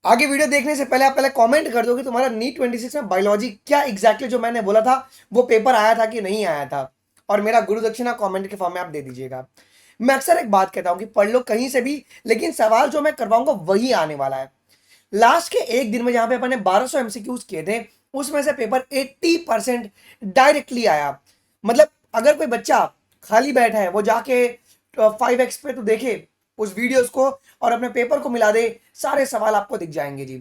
आगे वीडियो देखने से पहले आप पहले कमेंट कर दो कि तुम्हारा नीट 26 में बायोलॉजी क्या एग्जैक्टली जो मैंने बोला था वो पेपर आया था कि नहीं आया था, और मेरा गुरु दक्षिणा कमेंट के फॉर्म में आप दे दीजिएगा। मैं अक्सर एक बात कहता हूं कि पढ़ लो कहीं से भी, लेकिन सवाल जो मैं करवाऊंगा वही आने वाला है। लास्ट के एक दिन में जहां पे अपन ने 1200 एमसीक्यूज किए थे, उसमें से पेपर 80% डायरेक्टली आया। मतलब अगर कोई बच्चा खाली बैठा है वो जाके 5x पे तो देखे उस वीडियोस को और अपने पेपर को मिला दे, सारे सवाल आपको दिख जाएंगे जी।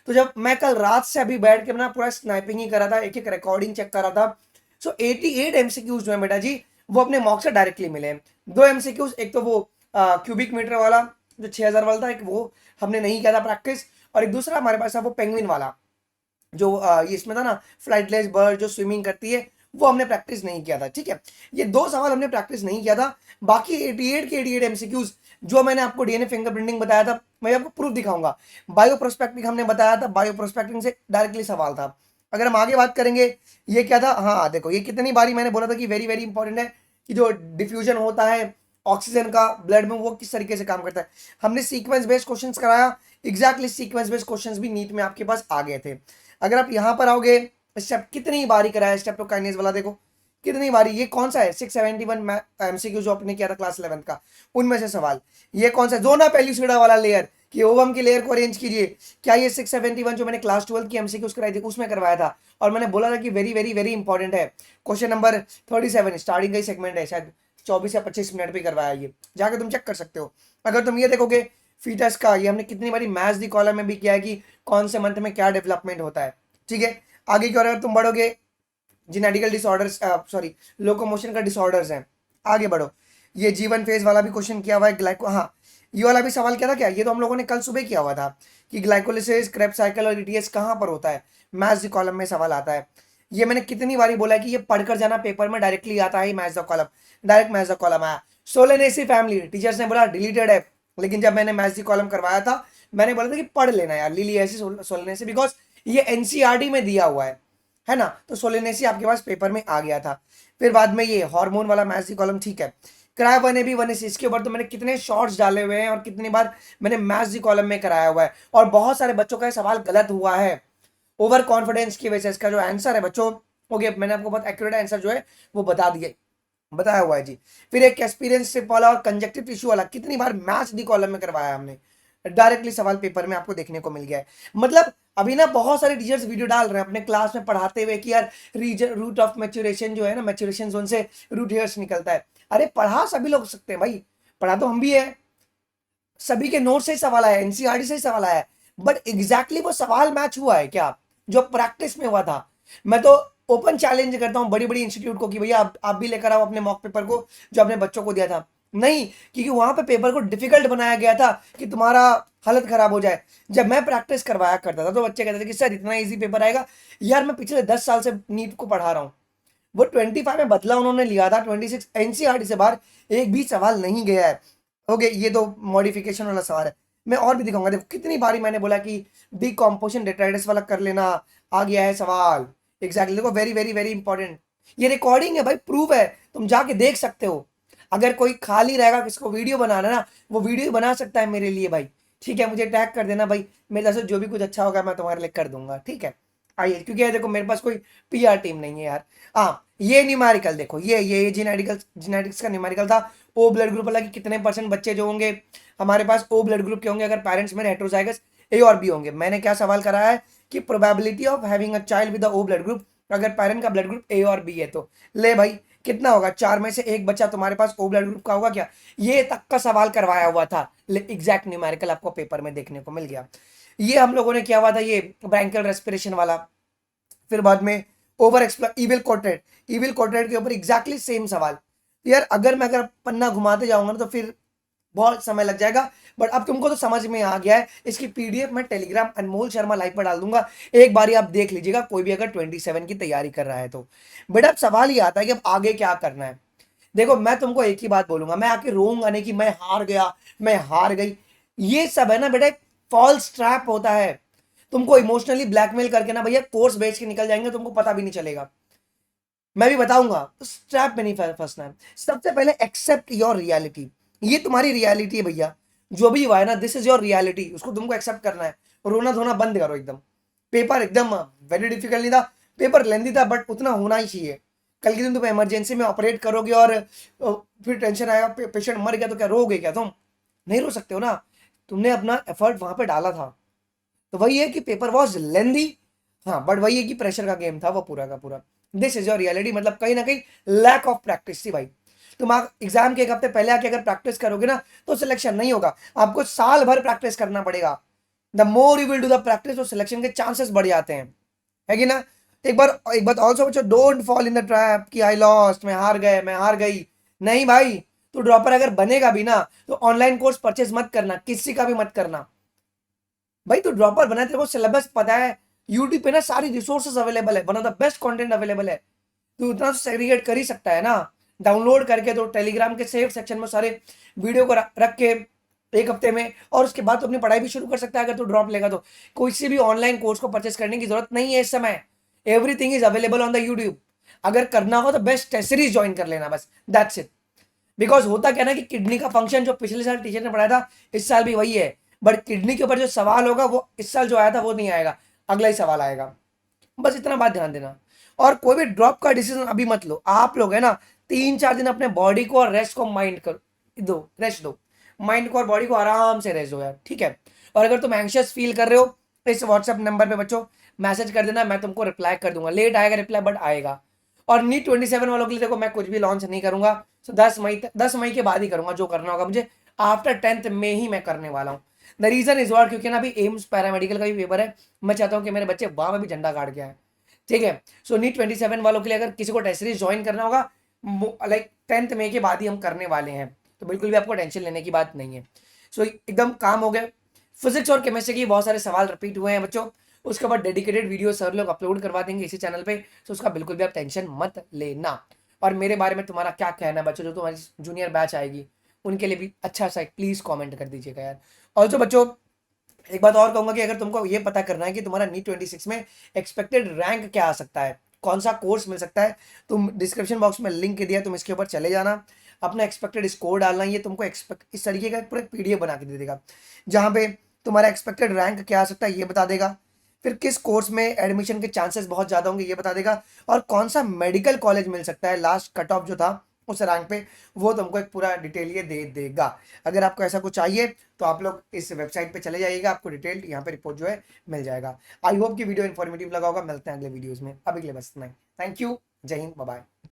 तो जब मैं कल रात से अभी बैठ के अपना पूरा स्नाइपिंग ही कर रहा था, एक एक रिकॉर्डिंग चेक कर रहा था, सो 88 एमसीक्यूज जो है बेटा जी वो अपने मॉक से डायरेक्टली मिले। दो एमसीक्यूज, एक तो वो क्यूबिक मीटर वाला जो 6000 वाला था, एक वो हमने नहीं किया था प्रैक्टिस, और एक दूसरा हमारे पास था वो पेंगुइन वाला जो ये इसमें था ना, फ्लाइटलेस बर्ड जो स्विमिंग करती है, वो हमने प्रैक्टिस नहीं किया था। ठीक है, ये दो सवाल हमने प्रैक्टिस नहीं किया था। बाकी 88 के 88 एमसीक्यूज जो मैंने आपको डीएनए फिंगरप्रिंटिंग बताया था, मैं आपको प्रूफ दिखाऊंगा। बायो प्रोस्पेक्टिंग हमने बताया था, बायो प्रोस्पेक्टिंग से डायरेक्टली सवाल था। अगर हम आगे बात करेंगे, ये क्या था, हाँ देखो ये कितनी बारी मैंने बोला था कि वेरी वेरी इंपॉर्टेंट है कि जो डिफ्यूजन होता है ऑक्सीजन का ब्लड में वो किस तरीके से काम करता है। हमने सीक्वेंस बेस्ड क्वेश्चंस कराया, एग्जैक्टली सीक्वेंस बेस्ड क्वेश्चंस भी नीट में आपके पास आ गए थे। अगर आप यहां पर आओगे, स्टेप कितनी बारी कराया स्टेप्टोकाइनेज वाला, देखो कितनी बारी। ये कौन सा है 671 एमसीक्यू जो आपने किया था क्लास 11 का, उनमें से सवाल। ये कौन सा जोना पेल्यूसिडा वाला लेयर कि ओवम की लेयर को अरेंज कीजिए, क्या ये 671 जो मैंने क्लास 12 की एमसीक्यूज कराई थी उसमें करवाया था। और मैंने बोला था कि वेरी वेरी वेरी इंपॉर्टेंट है। क्वेश्चन नंबर 37 स्टार्टिंग का ही सेगमेंट है, शायद 24 या 25 मिनट पे करवाया, ये जाके तुम चेक कर सकते हो। अगर तुम ये देखोगे फीटस का, ये हमने कितनी बारी मैथ्स दी कॉलम में भी किया है कि कौन से मंथ में क्या डेवलपमेंट होता है। ठीक है, आगे की ओर अगर तुम बढ़ोगे, जिनेटिकल डिसऑर्डर्स, सॉरी लोकोमोशन का डिसऑर्डर्स हैं, आगे बढ़ो। ये जीवन फेज वाला भी क्वेश्चन किया हुआ है, ग्लाइको, हाँ ये वाला भी सवाल क्या था, क्या ये तो हम लोगों ने कल सुबह किया हुआ था कि ग्लाइकोलिसिस क्रेब्स साइकिल और ईटीएस कहाँ पर होता है, मैथ्स कॉलम में सवाल आता है। ये मैंने कितनी बारी बोला है कि ये पढ़कर जाना, पेपर में डायरेक्टली आता है maths column, direct maths column आया। सोलेनेसी फैमिली टीचर्स ने बोला डिलीटेड है, लेकिन जब मैंने मैथ्स कॉलम करवाया था मैंने बोला था कि पढ़ लेना यार लिलियसी सोलेनेसी, बिकॉज ये एनसीईआरटी में दिया हुआ है ना, तो सोलेनेसी आपके पास पेपर में आ गया था। फिर बाद में ये हार्मोन वाला मैथ्स कॉलम, ठीक है, कराया वन ए बी वन ए सी, इसके ऊपर तो मैंने कितने शॉर्ट्स डाले हुए हैं और कितनी बार मैंने मैथ्स कॉलम में कराया हुआ है, और बहुत सारे बच्चों का ये सवाल गलत हुआ है ओवर कॉन्फिडेंस की वजह से। इसका जो आंसर है बच्चों, हो गया, मैंने आपको बहुत एक्यूरेट आंसर जो है वो बता दिए, बताया हुआ है जी। फिर एक एक्सपीरियंस वाला और कंजक्टिव टिश्यू वाला कितनी बार मैथ्स दी कॉलम में करवाया हमने, डायरेक्टली सवाल पेपर में आपको देखने को मिल गया है। मतलब अभी ना बहुत सारे टीचर्स वीडियो डाल रहे हैं अपने क्लास में पढ़ाते हुए कि यार रीजन रूट ऑफ मैच्योरेशन जो है ना, मैच्योरेशन जोन से रूट हेयर्स निकलता है। अरे पढ़ा सभी लोग सकते हैं भाई, पढ़ा तो हम भी है, सभी के नोट से ही सवाल आया, एनसीईआरटी से ही सवाल आया है, बट एग्जैक्टली वो सवाल मैच हुआ है क्या जो प्रैक्टिस में हुआ था। मैं तो ओपन चैलेंज करता हूं बड़ी बड़ी इंस्टीट्यूट को कि भैया आप भी लेकर आओ अपने मॉक पेपर को जो आपने बच्चों को दिया था। नहीं, क्योंकि वहां पे पेपर को डिफिकल्ट बनाया गया था कि तुम्हारा हालत खराब हो जाए। जब मैं प्रैक्टिस करवाया करता था तो बच्चे कहते थे कि सर इतना इजी पेपर आएगा। यार मैं पिछले 10 साल से नीट को पढ़ा रहा हूँ, वो 25 में बदला उन्होंने लिया था, 26 एनसीईआरटी से बाहर एक भी सवाल नहीं गया है। ओके, ये तो मॉडिफिकेशन वाला सवाल है, मैं और भी दिखाऊंगा। देखो कितनी बारी मैंने बोला कि डिकम्पोजिशन डेटाइटिस वाला कर लेना, आ गया है सवाल एग्जैक्टली। देखो वेरी वेरी वेरी इंपॉर्टेंट, ये रिकॉर्डिंग है भाई, प्रूफ है, तुम जाके देख सकते हो। अगर कोई खाली रहेगा किसको वीडियो बनाना ना, वो वीडियो बना सकता है मेरे लिए भाई। ठीक है, मुझे टैग कर देना भाई, मेरे तरफ से जो भी कुछ अच्छा होगा मैं तुम्हारे लिए कर दूंगा। ठीक है, आइए, क्योंकि यार देखो मेरे पास कोई पीआर टीम नहीं है यार। हाँ ये न्यूमेरिकल देखो, ये जेनेटिकल जेनेटिक्स का न्यूमेरिकल था। ओ ब्लड ग्रुप वाला कि कितने परसेंट बच्चे जो होंगे हमारे पास ओ ब्लड ग्रुप के होंगे अगर पेरेंट्स में हेटेरोजाइगस ए और बी होंगे। मैंने क्या सवाल कराया है कि probability of having a child with O blood group, अगर पेरेंट का ब्लड ग्रुप ए और बी है तो ले भाई कितना होगा, 4 में से 1 बच्चा तुम्हारे पास ओ ब्लड ग्रुप का होगा क्या, ये तक का सवाल करवाया हुआ था। एग्जैक्ट न्यूमेरिकल आपको पेपर में देखने को मिल गया। ये हम लोगों ने किया हुआ था ये ब्रैंकल रेस्पिरेशन वाला। फिर बाद में ओवर एक्सप्लोर इविल कोटेड के ऊपर एग्जैक्टली सेम सवाल। यार अगर पन्ना घुमाते जाऊंगा ना तो फिर बहुत समय लग जाएगा, बट अब तुमको तो समझ में आ गया है। इसकी पीडीएफ मैं टेलीग्राम अनमोल शर्मा लाइव पर डाल दूंगा, एक बारी आप देख लीजिएगा, कोई भी अगर 27 की तैयारी कर रहा है तो। बट अब सवाल ये आता है कि अब आगे क्या करना है। देखो मैं तुमको एक ही बात बोलूंगा, मैं आके रोऊंगा नहीं कि मैं हार गया, मैं हार गई। ये सब है ना बेटा, फॉल्स ट्रैप होता है। तुमको इमोशनली ब्लैकमेल करके ना भैया कोर्स बेच के निकल जाएंगे, तुमको पता भी नहीं चलेगा। मैं भी बताऊंगा, उस ट्रैप में नहीं फंसना है। सबसे पहले एक्सेप्ट योर रियलिटी, ये तुम्हारी रियलिटी है भैया, जो भी हुआ है ना दिस इज योर रियलिटी, उसको तुमको एक्सेप्ट करना है। रोना धोना बंद करो एकदम। पेपर एकदम वेरी डिफिकल्ट नहीं था, पेपर लेंदी था, बट उतना होना ही चाहिए। कल के दिन तुम इमरजेंसी में ऑपरेट करोगे और फिर टेंशन आएगा, पेशेंट मर गया तो क्या रोगे क्या तुम? नहीं रो सकते हो ना, तुमने अपना एफर्ट वहां पे डाला था। तो वही है कि पेपर वॉज लेंदी, हाँ, बट वही है कि प्रेशर का गेम था वो पूरा का पूरा। दिस इज योर रियलिटी, मतलब कहीं ना कहीं लैक ऑफ प्रैक्टिस थी भाई। तुम एग्जाम के एक हफ्ते पहले आके अगर प्रैक्टिस करोगे ना तो सिलेक्शन नहीं होगा, आपको साल भर प्रैक्टिस करना पड़ेगा। The more you will do the practice, तो सिलेक्शन के चांसेस बढ़ जाते हैं, है कि ना? एक बात ऑल्सो बच्चों, don't fall in the trap कि आई लॉस्ट, मैं हार गए, मैं हार गई। नहीं भाई, तू ड्रॉपर अगर बनेगा भी ना तो ऑनलाइन कोर्स परचेज मत करना, किसी का भी मत करना भाई। तू ड्रॉपर बना, तेरे को सिलेबस पता है, यूट्यूब पे ना सारी रिसोर्सेज अवेलेबल है, one of the best content available है। तू इतना सेग्रीगेट कर ही सकता है ना, डाउनलोड करके तो टेलीग्राम के सेव सेक्शन में सारे वीडियो को रख के एक हफ्ते में, और उसके बाद तो अपनी पढ़ाई भी शुरू कर सकता है अगर तू ड्रॉप लेगा तो। कोई सी भी ऑनलाइन कोर्स को परचेस करने की जरूरत नहीं है इस समय, everything is available on the YouTube. अगर करना हो तो बेस्ट टेस्ट सीरीज ज्वाइन कर लेना, बस दैट्स इट। बिकॉज होता क्या ना कि किडनी का फंक्शन जो पिछले साल टीचर ने पढ़ाया था इस साल भी वही है, बट किडनी के ऊपर जो सवाल होगा वो इस साल जो आया था वो नहीं आएगा, अगला ही सवाल आएगा। बस इतना बात ध्यान देना। और कोई भी ड्रॉप का डिसीजन अभी मत लो, आप लोग है ना 3-4 दिन अपने बॉडी को और रेस्ट को माइंड कर दो, रेस्ट दो, माइंड को और बॉडी को आराम से रेस्ट दो यार, ठीक है? और अगर तुम एंशियस फील कर रहे हो इस व्हाट्सएप नंबर पे बच्चों मैसेज कर देना, मैं तुमको रिप्लाई कर दूंगा, लेट आएगा रिप्लाई बट आएगा। और नीट 27 वालों के लिए देखो मैं कुछ भी लॉन्च नहीं करूंगा, तो 10 मई के बाद ही करूंगा जो करना होगा मुझे, आफ्टर 10th में ही मैं करने वाला हूँ। द रीजन इज वॉट, क्योंकि ना अभी एम्स पैरामेडिकल का भी पेपर है, मैं चाहता हूँ कि मेरे बच्चे वहां पे भी झंडा गाड़ के आए, ठीक है? सो नीट 27 वालों के लिए अगर किसी को टेस्ट सीरीज ज्वाइन करना होगा, लाइक 10th मई के बाद ही हम करने वाले हैं, तो बिल्कुल भी आपको टेंशन लेने की बात नहीं है। सो एकदम काम हो गया। फिजिक्स और केमिस्ट्री के बहुत सारे सवाल रिपीट हुए हैं बच्चों, उसके बाद डेडिकेटेड वीडियो सर लोग अपलोड करवा देंगे इसी चैनल पे, तो उसका बिल्कुल भी आप टेंशन मत लेना। और मेरे बारे में तुम्हारा क्या कहना है बच्चों, जो तुम्हारी जूनियर बैच आएगी उनके लिए भी अच्छा सा प्लीज कमेंट कर दीजिएगा यार। ऑल्सो बच्चों एक बात और कहूंगा कि अगर तुमको ये पता करना है कि तुम्हारा नीट 26 में एक्सपेक्टेड रैंक क्या आ सकता है, कौन सा कोर्स मिल सकता है, तुम डिस्क्रिप्शन बॉक्स में लिंक दिया, तुम इसके ऊपर चले जाना, अपना एक्सपेक्टेड स्कोर डालना, ये तुमको एक्सपेक्ट इस तरीके का पूरा पीडीएफ बना के दे देगा, जहाँ पे तुम्हारा एक्सपेक्टेड रैंक क्या आ सकता है ये बता देगा, फिर किस कोर्स में एडमिशन के चांसेस बहुत ज़्यादा होंगे ये बता देगा, और कौन सा मेडिकल कॉलेज मिल सकता है लास्ट कट ऑफ जो था उस रैंक पे, वो तुमको एक पूरा डिटेल ये दे देगा। अगर आपको ऐसा कुछ चाहिए तो आप लोग इस वेबसाइट पे चले जाइएगा, आपको डिटेल यहाँ पे रिपोर्ट जो है मिल जाएगा। आई होप कि वीडियो इन्फॉर्मेटिव लगा होगा, मिलते हैं अगले वीडियोस में, अभी के लिए बस इतना ही। थैंक यू, जय हिंद, बाय बाय।